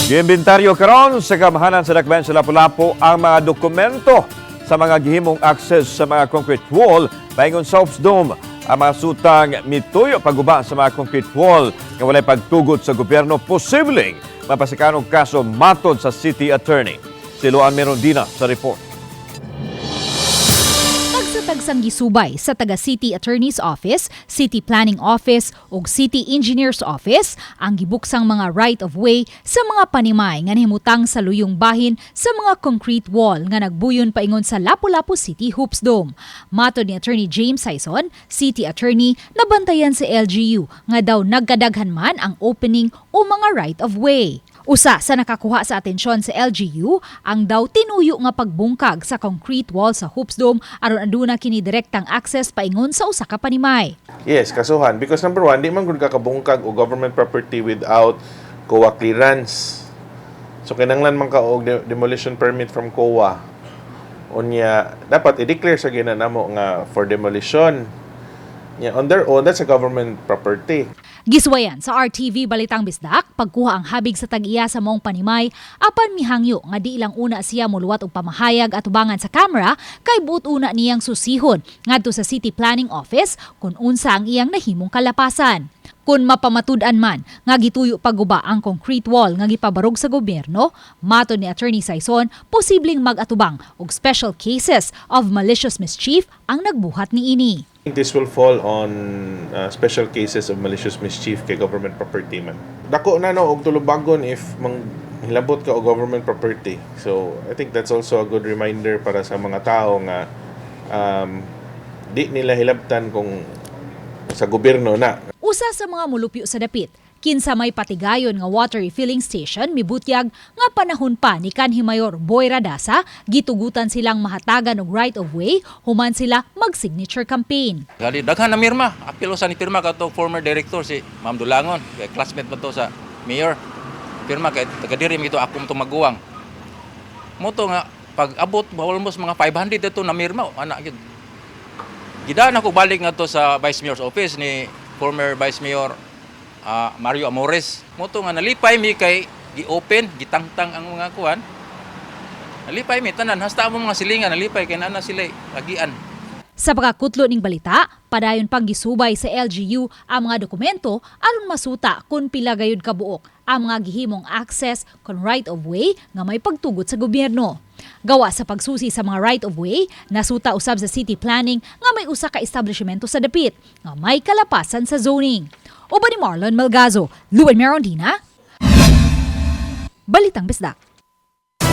Gi-imbentaryo karon sa kagamhanan sa dakbayan sa Lapu-Lapu ang mga dokumento sa mga gihimong access sa mga concrete wall paingon sa dome. Ang masutang mituyo pagguba sa mga concrete wall nga walay pagtugot sa gobyerno posibleng mapasakaan og kaso matod sa city attorney. Si Luan Merondina sa report. Tagsang gisubay sa taga-City Attorney's Office, City Planning Office ug City Engineer's Office ang gibuksang mga right-of-way sa mga panimay nga nahimutang sa luyong bahin sa mga concrete wall nga nagbuyon paingon sa Lapu-Lapu City Hoops Dome. Matod ni Attorney James Sison, City Attorney, nabantayan sa LGU nga daw nagkadaghan man ang opening o mga right-of-way. Usa sa nakakuha sa atensyon sa LGU ang daw tinuyo nga pagbungkag sa concrete wall sa Hoops Dome aron aduna kini direktang access paingon sa usa ka panimay. Yes, kasohan. Because number one, di man gud kakabungkag o government property without COA clearance. So kinahanglan man ka og demolition permit from COA. Unya dapat i-declare sa ginanamo nga for demolition. Yeah, on their own, that's a government property. Giswayan sa RTV Balitang Bisdak, pagkuha ang habig sa tag-iya sa mong panimay, apan mihangyo nga di ilang una siya muluwat og pamahayag at ubangan sa kamera kay buot una niyang susihon ngadto sa City Planning Office kung unsa ang iyang nahimong kalapasan. Kung mapamatud-an man nga gituyo pagguba ang concrete wall nga gipabarog sa gobyerno, matod ni Attorney Sison, posibleng mag-atubang og special cases of malicious mischief ang nagbuhat niini. This will fall on special cases of malicious mischief kay government property man. Dako na no og tulubagon if hilabot ka og government property. So I think that's also a good reminder para sa mga tao nga di nila hilabtan kung sa gobyerno na. Usa sa mga mulupyo sa dapit, kinsa may patigayon nga water refilling station mibutyag nga panahon pa ni kanhi Mayor Boy Radasa, gitugutan silang mahatagan og right of way human sila mag-signature campaign. Gali daghan na mirma, apil usa ni pirma kadto former director si Ma'am Dulangon, kay classmate man to sa mayor. Pirma kay taga diri mito ako to maguwang. Moto nga pag abot almost mga 500 dito na mirma ana gyud. Gidaan ako balik nga to sa Vice Mayor's office ni former Vice Mayor Mario Amores. Moto nga nalipay mi kay gi-open, gitangtang ang mga kuan. Nalipay mi tanan hasta mo mga silingan nalipay kay ana sila lagian. Sa pagkakutlo ning balita, padayon pang gisubay sa LGU ang mga dokumento aron masuta kung pila gayud kabuok ang mga gihimong access kon right of way nga may pagtugot sa gobyerno. Gawa sa pagsusi sa mga right of way, nasuta usab sa city planning nga may usa ka establishmento sa dapit nga may kalapasan sa zoning. Uban ni Marlon Melgazo, Luan Merondina, Balitang Bisdak.